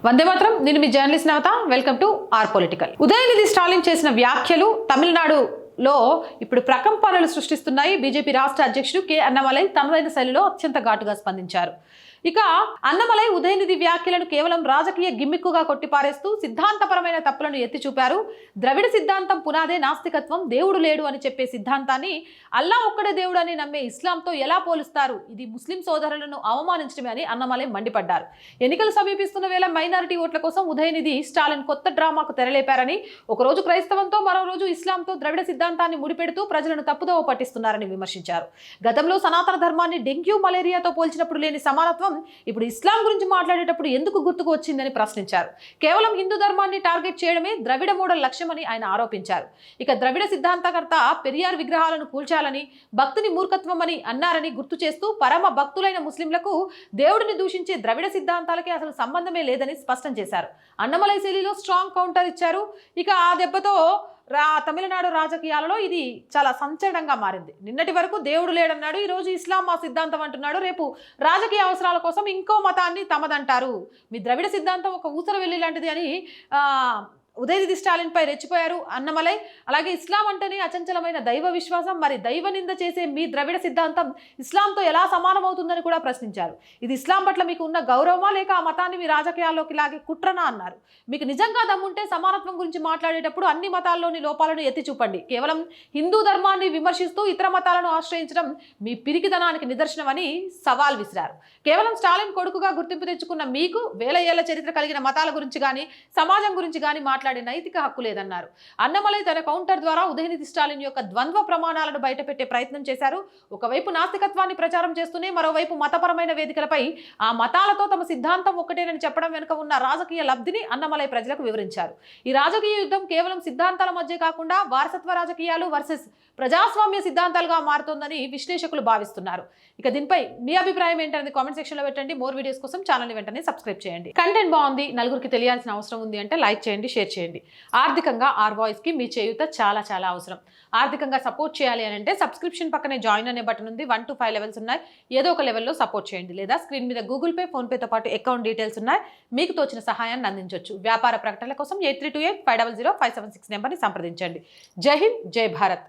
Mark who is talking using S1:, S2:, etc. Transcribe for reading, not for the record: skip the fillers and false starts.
S1: వందే మాత్రం. నేను మీ journalist Navatha. Welcome to our political. Udhayanidhi Stalin చేసిన వ్యాఖ్యలు తమిళనాడులో ఇప్పుడు ప్రకంపనలు సృష్టిస్తున్నాయి. బీజేపీ రాష్ట్ర అధ్యక్షుడు కె అన్నమలై తనదైన శైలిలో అత్యంత ఘాటుగా స్పందించారు. ఇక అన్నమలై ఉదయనిధి వ్యాఖ్యలను కేవలం రాజకీయ గిమ్మిక్కుగా కొట్టిపారేస్తూ సిద్ధాంతపరమైన తప్పులను ఎత్తి చూపారు. ద్రవిడ సిద్ధాంతం పునాదే నాస్తికత్వం, దేవుడు లేడు అని చెప్పే సిద్ధాంతాన్ని అల్లా ఒక్కడే దేవుడు అని నమ్మే ఇస్లాంతో ఎలా పోలుస్తారు? ఇది ముస్లిం సోదరులను అవమానించడమే అని అన్నమలై మండిపడ్డారు. ఎన్నికలు సమీపిస్తున్న వేళ మైనారిటీ ఓట్ల కోసం ఉదయనిధి స్టాలిన్ కొత్త డ్రామాకు తెరలేపారని, ఒకరోజు క్రైస్తవంతో మరో రోజు ఇస్లాంతో ద్రవిడ సిద్ధాంతాన్ని ముడిపెడుతూ ప్రజలను తప్పుదోవ పట్టిస్తున్నారని విమర్శించారు. గతంలో సనాతన ధర్మాన్ని డెంగ్యూ, మలేరియాతో పోల్చినప్పుడు లేని సమానత్వం ఇప్పుడు ఇస్లాం గురించి మాట్లాడేటప్పుడు ఎందుకు గుర్తుకు వచ్చిందని ప్రశ్నించారు. కేవలం హిందూ ధర్మాన్ని టార్గెట్ చేయడమే ద్రవిడ మోడల్ లక్ష్యమని ఆయన ఆరోపించారు. ఇక ద్రవిడ సిద్ధాంతకర్త పెరియార్ విగ్రహాలను కూల్చాలని, భక్తిని మూర్ఖత్వమని అన్నారని గుర్తు చేస్తూ పరమ భక్తులైన ముస్లింలకు దేవుడిని దూషించే ద్రవిడ సిద్ధాంతాలకి అసలు సంబంధమే లేదని స్పష్టం చేశారు. అన్నమలై శైలిలో స్ట్రాంగ్ కౌంటర్ ఇచ్చారు. ఇక ఆ దెబ్బతో తమిళనాడు రాజకీయాలలో ఇది చాలా సంచలనంగా మారింది. నిన్నటి వరకు దేవుడు లేడన్నాడు, ఈరోజు ఇస్లాం మా సిద్ధాంతం అంటున్నాడు, రేపు రాజకీయ అవసరాల కోసం ఇంకో మతాన్ని తమదంటారు. మీ ద్రవిడ సిద్ధాంతం ఒక ఊసర వెళ్ళి లాంటిది అని ఉదయనిధి స్టాలిన్ పై రెచ్చిపోయారు అన్నమలై. అలాగే ఇస్లాం అంటేనే అచంచలమైన దైవ విశ్వాసం, మరి దైవ నింద చేసే మీ ద్రవిడ సిద్ధాంతం ఇస్లాంతో ఎలా సమానమవుతుందని కూడా ప్రశ్నించారు. ఇది ఇస్లాం పట్ల మీకు ఉన్న గౌరవమా, లేక ఆ మతాన్ని మీ రాజకీయాల్లోకి లాగే కుట్రనా అన్నారు. మీకు నిజంగా దమ్ముంటే సమానత్వం గురించి మాట్లాడేటప్పుడు అన్ని మతాల్లోని లోపాలను ఎత్తి చూపండి. కేవలం హిందూ ధర్మాన్ని విమర్శిస్తూ ఇతర మతాలను ఆశ్రయించడం మీ పిరికిదనానికి నిదర్శనమని సవాల్ విసిరారు. కేవలం స్టాలిన్ కొడుకుగా గుర్తింపు తెచ్చుకున్న మీకు వేల ఏళ్ల చరిత్ర కలిగిన మతాల గురించి కానీ సమాజం గురించి కానీ మాట్లాడే నైతిక హక్కు లేదన్నారు. అన్నమలై తన కౌంటర్ ద్వారా ఉదయనిధి స్టాలిన్ యొక్క ద్వంద్వ ప్రమాణాలను బయటపెట్టే ప్రయత్నం చేశారు. ఒకవైపు నాస్తికత్వాన్ని ప్రచారం చేస్తూనే మరోవైపు మతపరమైన వేదికలపై ఆ మతాలతో తమ సిద్ధాంతం ఒక్కటేనని చెప్పడం వెనుక ఉన్న రాజకీయ లబ్ధిని అన్నమలై ప్రజలకు వివరించారు. ఈ రాజకీయ యుద్ధం కేవలం సిద్ధాంతాల మధ్య కాకుండా వారసత్వ రాజకీయాలు వర్సెస్ ప్రజాస్వామ్య సిద్ధాంతాలుగా మారుతోందని విశ్లేషకులు భావిస్తున్నారు. ఇక దీనిపై మీ అభిప్రాయం ఏంటనేది కామెంట్ సెక్షన్ లో పెట్టండి. మోర్ వీడియోస్ కోసం ఛానల్ ని వెంటనే సబ్స్క్రైబ్ చేయండి. కంటెంట్ బాగుంది, నలుగురికి తెలియాల్సిన అవసరం ఉంది అంటే లైక్ చేయండి, షేర్ చేయండి. ఆర్థికంగా ఆర్ వాయిస్ కి మీ చేయూత చాలా చాలా అవసరం. ఆర్థికంగా సపోర్ట్ చేయాలి అని అంటే సబ్స్క్రిప్షన్ పక్కనే జాయిన్ అనే బటన్ ఉంది. 1 to 5 లెవెల్స్ ఉన్నాయి. ఏదో ఒక లెవెల్లో సపోర్ట్ చేయండి. లేదా స్క్రీన్ మీద గూగుల్ పే, ఫోన్ పేతో పాటు అకౌంట్ డీటెయిల్స్ ఉన్నాయి. మీకు తోచిన సహాయాన్ని అందించవచ్చు. వ్యాపార ప్రకటనల కోసం 8328 500 576 నెంబర్ని సంప్రదించండి. జై హింద్, జై భారత్.